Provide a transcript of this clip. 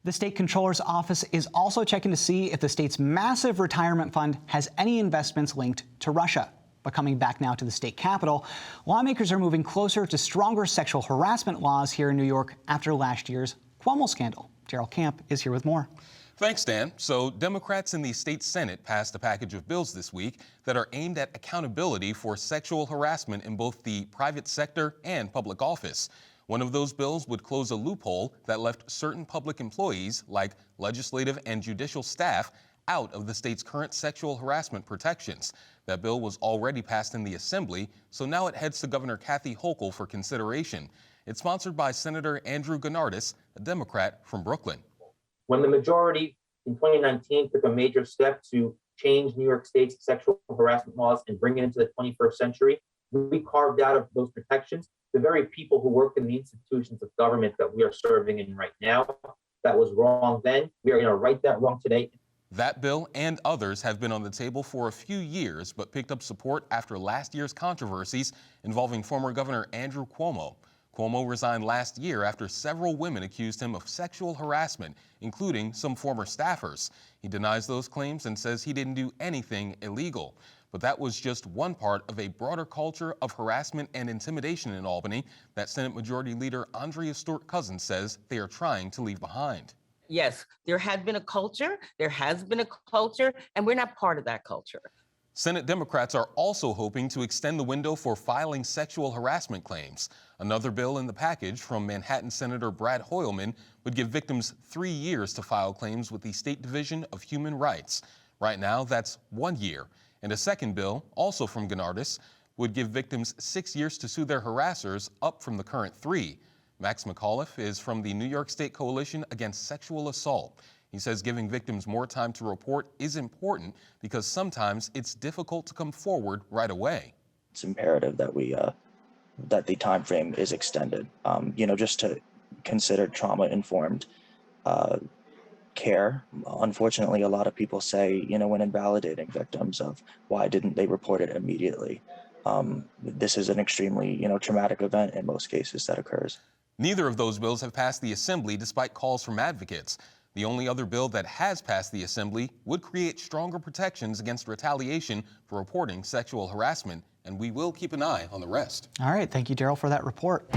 The state controller's office is also checking to see if the state's massive retirement fund has any investments linked to Russia. But coming back now to the state capitol, lawmakers are moving closer to stronger sexual harassment laws here in New York after last year's Cuomo scandal. Daryl Camp is here with more. Thanks, Dan. So Democrats in the state Senate passed a package of bills this week that are aimed at accountability for sexual harassment in both the private sector and public office. One of those bills would close a loophole that left certain public employees, like legislative and judicial staff, out of the state's current sexual harassment protections. That bill was already passed in the Assembly, so now it heads to Governor Kathy Hochul for consideration. It's sponsored by Senator Andrew Gounardes, a Democrat from Brooklyn. When the majority in 2019 took a major step to change New York State's sexual harassment laws and bring it into the 21st century, we carved out of those protections the very people who work in the institutions of government that we are serving in right now. That was wrong then. We are going to right that wrong today. That bill and others have been on the table for a few years, but picked up support after last year's controversies involving former Governor Andrew Cuomo. Cuomo resigned last year after several women accused him of sexual harassment, including some former staffers. He denies those claims and says he didn't do anything illegal. But that was just one part of a broader culture of harassment and intimidation in Albany that Senate Majority Leader Andrea Stewart-Cousins says they are trying to leave behind. Yes, there has been a culture, and we're not part of that culture. Senate Democrats are also hoping to extend the window for filing sexual harassment claims. Another bill in the package from Manhattan Senator Brad Hoylman would give victims 3 years to file claims with the State Division of Human Rights. Right now, that's 1 year. And a second bill, also from Gounardes, would give victims 6 years to sue their harassers, up from the current 3. Max McAuliffe is from the New York State Coalition Against Sexual Assault. He says giving victims more time to report is important because sometimes it's difficult to come forward right away. It's imperative that that the time frame is extended, just to consider trauma-informed care. Unfortunately, a lot of people say, when invalidating victims, of why didn't they report it immediately? This is an extremely, traumatic event in most cases that occurs. Neither of those bills have passed the Assembly despite calls from advocates. The only other bill that has passed the Assembly would create stronger protections against retaliation for reporting sexual harassment, and we will keep an eye on the rest. All right, thank you, Daryl, for that report.